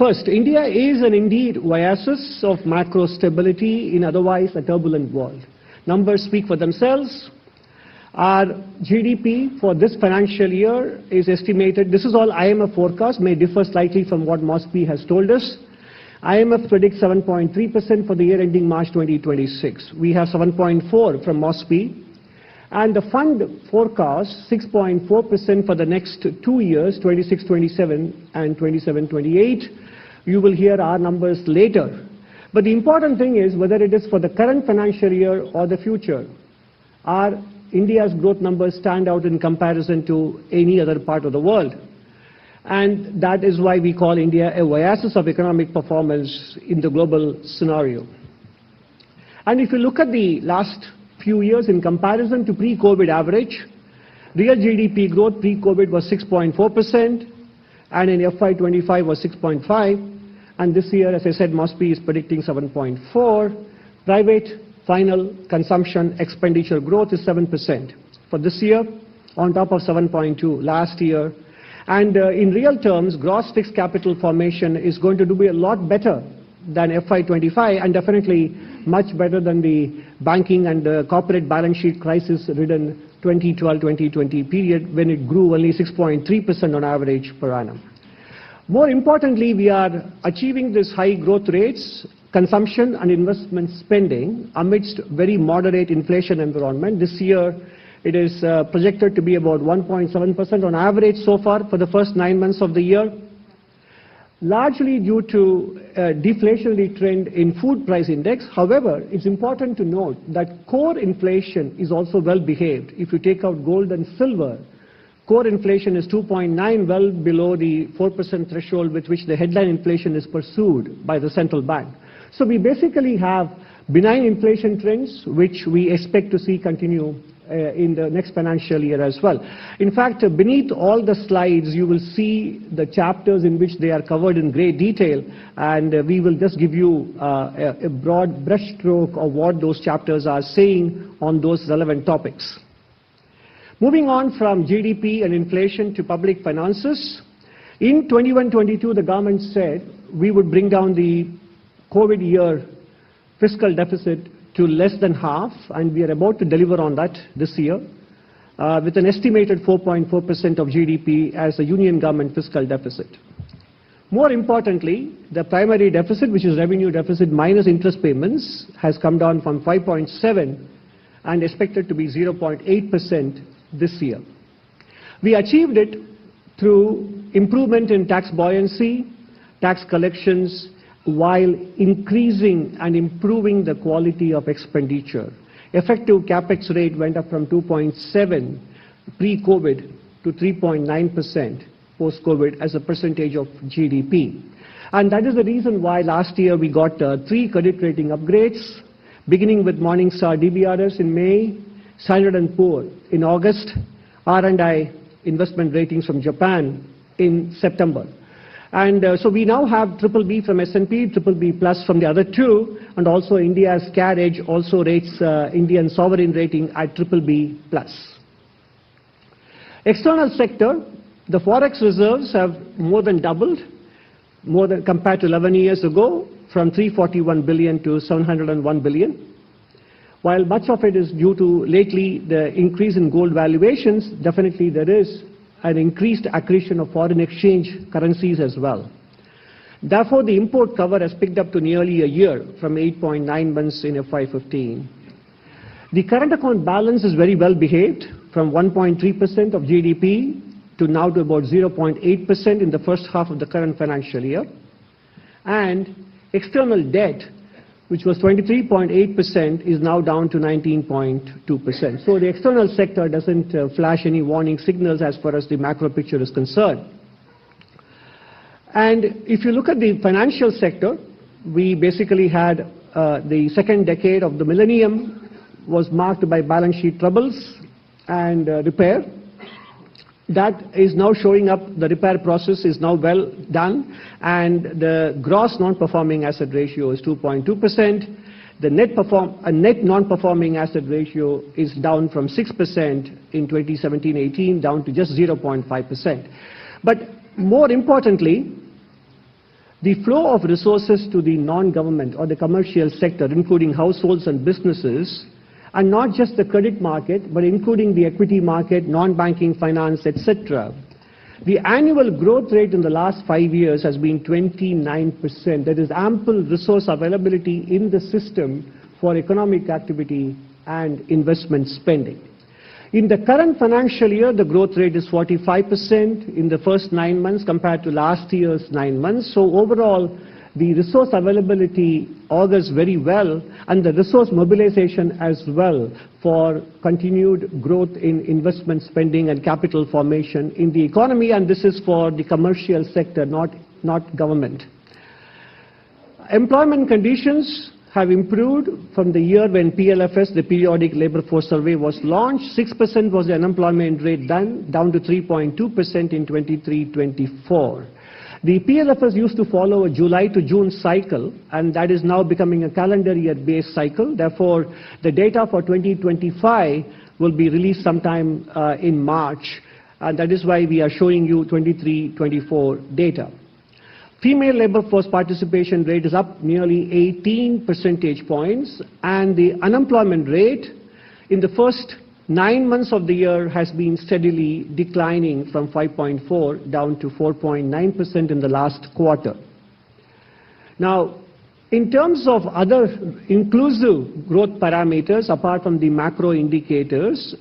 First, India is an indeed oasis of macro stability in otherwise a turbulent world. Numbers speak for themselves. Our GDP for this financial year is estimated, this is all IMF forecast, may differ slightly from what MOSPI has told us. IMF predicts 7.3% for the year ending March 2026. We have 7.4 from MOSPI. And the fund forecasts 6.4% for the next 2 years, 26-27 and 27-28. You will hear our numbers later. But the important thing is whether it is for the current financial year or the future, our India's growth numbers stand out in comparison to any other part of the world. And that is why we call India a oasis of economic performance in the global scenario. And if you look at the last few years in comparison to pre-COVID average, real GDP growth pre-COVID was 6.4%, and in FY25 was 6.5%, and this year, as I said, MOSPI is predicting 7.4%. Private final consumption expenditure growth is 7% for this year, on top of 7.2% last year. And in real terms, gross fixed capital formation is going to be a lot better than FY25, and definitely much better than the banking and corporate balance sheet crisis-ridden 2012-2020 period, when it grew only 6.3% on average per annum. More importantly, we are achieving these high growth rates, consumption and investment spending amidst very moderate inflation environment. This year, it is projected to be about 1.7% on average so far for the first 9 months of the year, largely due to a deflationary trend in food price index. However, it's important to note that core inflation is also well behaved. If you take out gold and silver, core inflation is 2.9, well below the 4% threshold with which the headline inflation is pursued by the central bank. So we basically have benign inflation trends, which we expect to see continue in the next financial year as well. In fact, beneath all the slides, you will see the chapters in which they are covered in great detail, and we will just give you a broad brushstroke of what those chapters are saying on those relevant topics. Moving on from GDP and inflation to public finances, in 21-22, the government said we would bring down the COVID year fiscal deficit to less than half, and we are about to deliver on that this year, with an estimated 4.4% of GDP as a union government fiscal deficit. More importantly, the primary deficit, which is revenue deficit minus interest payments, has come down from 5.7 and expected to be 0.8% this year. We achieved it through improvement in tax buoyancy, tax collections, while increasing and improving the quality of expenditure. Effective capex rate went up from 2.7 pre-COVID to 3.9% post-COVID as a percentage of GDP. And that is the reason why last year we got 3 credit rating upgrades, beginning with Morningstar DBRS in May, Standard & Poor in August, R&I investment ratings from Japan in September. And so we now have BBB from S&P, BBB plus from the other 2, and also India's CARE Edge also rates Indian sovereign rating at BBB plus. External sector, the forex reserves have more than doubled, compared to 11 years ago, from 341 billion to 701 billion. While much of it is due to lately the increase in gold valuations, definitely there is an increased accretion of foreign exchange currencies as well. Therefore, the import cover has picked up to nearly a year from 8.9 months in FY15. The current account balance is very well behaved, from 1.3% of GDP to now to about 0.8% in the first half of the current financial year. And external debt, which was 23.8%, is now down to 19.2%. So the external sector doesn't flash any warning signals as far as the macro picture is concerned. And if you look at the financial sector, we basically had the second decade of the millennium was marked by balance sheet troubles and repair. That is now showing up. The repair process is now well done, and the gross non-performing asset ratio is 2.2%. The net non-performing asset ratio is down from 6% in 2017-18 down to just 0.5%. But more importantly, The flow of resources to the non-government or the commercial sector, including households and businesses, and not just the credit market, but including the equity market, non-banking finance, etc. The annual growth rate in the last 5 years has been 29%. There is ample resource availability in the system for economic activity and investment spending. In the current financial year, the growth rate is 45% in the first 9 months compared to last year's 9 months. So overall, the resource availability augurs very well, and the resource mobilization as well for continued growth in investment spending and capital formation in the economy, and this is for the commercial sector, not government. Employment conditions have improved from the year when PLFS, the Periodic Labour Force Survey, was launched. 6% was the unemployment rate then, down to 3.2% in 23-24. The PLFS used to follow a July to June cycle, and that is now becoming a calendar year-based cycle. Therefore, the data for 2025 will be released sometime in March, and that is why we are showing you 23-24 data. Female labour force participation rate is up nearly 18 percentage points, and the unemployment rate in the first 9 months of the year has been steadily declining from 5.4 down to 4.9% in the last quarter. Now, in terms of other inclusive growth parameters, apart from the macro indicators,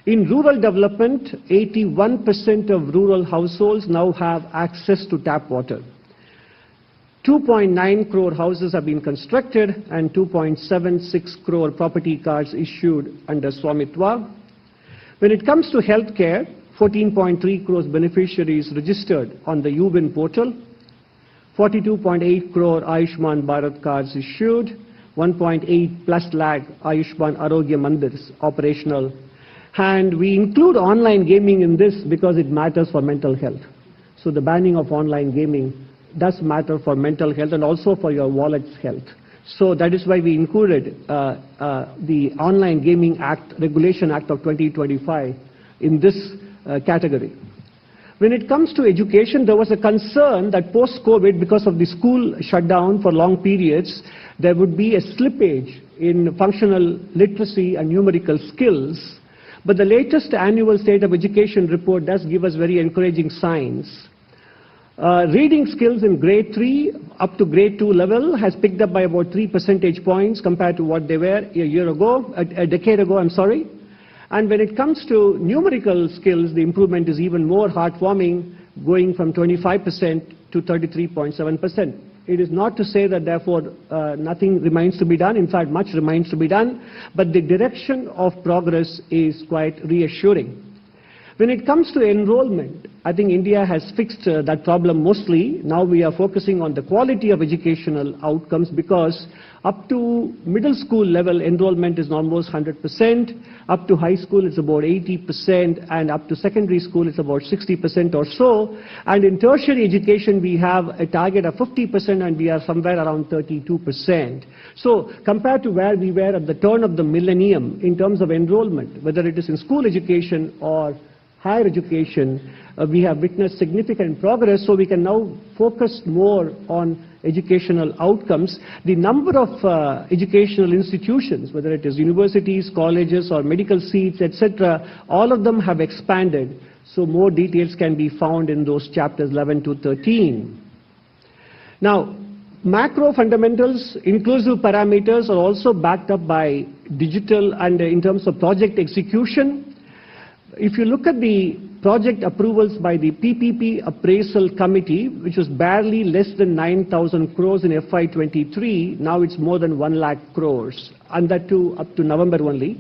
in rural development, 81% of rural households now have access to tap water. 2.9 crore houses have been constructed and 2.76 crore property cards issued under Swamitwa. When it comes to healthcare, 14.3 crores beneficiaries registered on the UWIN portal, 42.8 crore Ayushman Bharat cards issued, 1.8 plus lakh Ayushman Arogya Mandirs operational, and we include online gaming in this because it matters for mental health. So the banning of online gaming does matter for mental health and also for your wallet's health. So that is why we included the Online Gaming Act, Regulation Act of 2025 in this category. When it comes to education, there was a concern that post-COVID, because of the school shutdown for long periods, there would be a slippage in functional literacy and numerical skills. But the latest annual State of Education report does give us very encouraging signs. Reading skills in grade 3 up to grade 2 level has picked up by about 3 percentage points compared to what they were a decade ago, And when it comes to numerical skills, the improvement is even more heartwarming, going from 25% to 33.7%. It is not to say that therefore nothing remains to be done. In fact, much remains to be done, but the direction of progress is quite reassuring. When it comes to enrollment, I think India has fixed that problem mostly. Now we are focusing on the quality of educational outcomes, because up to middle school level enrollment is almost 100%, up to high school it's about 80%, and up to secondary school it's about 60% or so. And in tertiary education we have a target of 50%, and we are somewhere around 32%. So compared to where we were at the turn of the millennium in terms of enrollment, whether it is in school education or higher education, we have witnessed significant progress, so we can now focus more on educational outcomes. The number of educational institutions, whether it is universities, colleges, or medical seats, etc., all of them have expanded, so more details can be found in those chapters 11 to 13. Now, macro fundamentals, inclusive parameters are also backed up by digital and in terms of project execution. If you look at the project approvals by the PPP Appraisal Committee, which was barely less than 9,000 crores in FY23, now it's more than 1 lakh crores, and that too up to November only.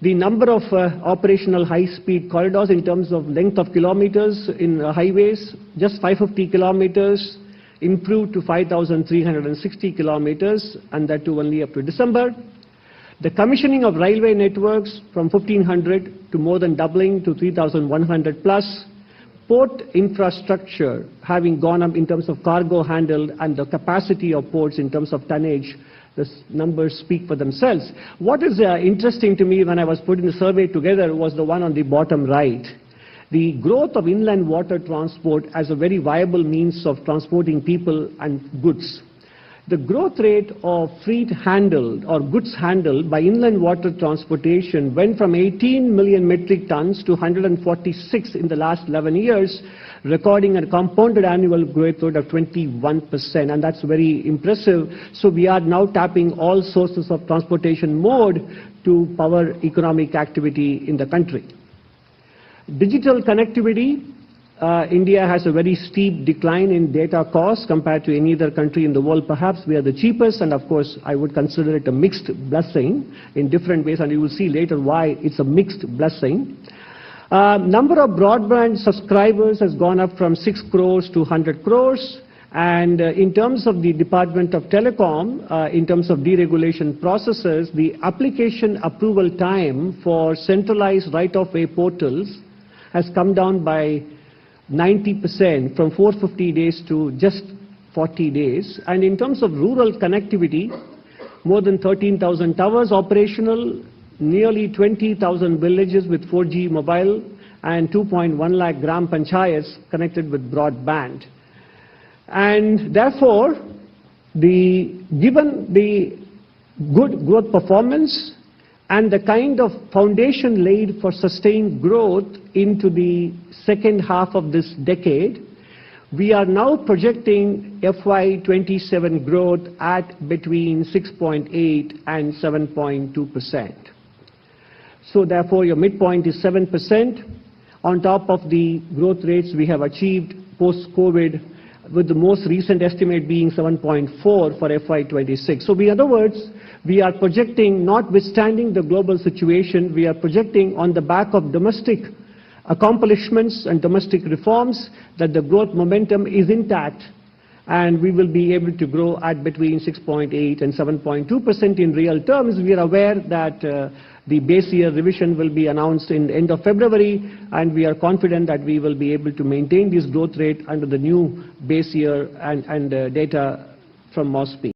The number of operational high-speed corridors in terms of length of kilometers in highways, just 550 kilometers, improved to 5,360 kilometers, and that too only up to December. The commissioning of railway networks from 1,500 to more than doubling to 3,100 plus. Port infrastructure having gone up in terms of cargo handled and the capacity of ports in terms of tonnage. The numbers speak for themselves. What is interesting to me when I was putting the survey together was the one on the bottom right. the growth of inland water transport as a very viable means of transporting people and goods. The growth rate of freight handled or goods handled by inland water transportation went from 18 million metric tons to 146 in the last 11 years, recording a compounded annual growth rate of 21%, and that's very impressive. So we are now tapping all sources of transportation mode to power economic activity in the country. Digital connectivity. India has a very steep decline in data costs compared to any other country in the world. Perhaps we are the cheapest, and of course I would consider it a mixed blessing in different ways, and you will see later why it's a mixed blessing. Number of broadband subscribers has gone up from 6 crores to 100 crores. And in terms of the Department of Telecom, in terms of deregulation processes, the application approval time for centralized right-of-way portals has come down by 90%, from 450 days to just 40 days. And in terms of rural connectivity, more than 13,000 towers operational, nearly 20,000 villages with 4G mobile, and 2.1 lakh gram panchayats connected with broadband. And therefore, given the good growth performance and the kind of foundation laid for sustained growth into the second half of this decade, we are now projecting FY27 growth at between 6.8 and 7.2%. So therefore, your midpoint is 7%, on top of the growth rates we have achieved post-COVID, with the most recent estimate being 7.4 for FY26. So in other words, we are projecting, notwithstanding the global situation, we are projecting on the back of domestic accomplishments and domestic reforms that the growth momentum is intact, and we will be able to grow at between 6.8 and 7.2% in real terms. We are aware that the base year revision will be announced in the end of February, and we are confident that we will be able to maintain this growth rate under the new base year and data from MOSPI.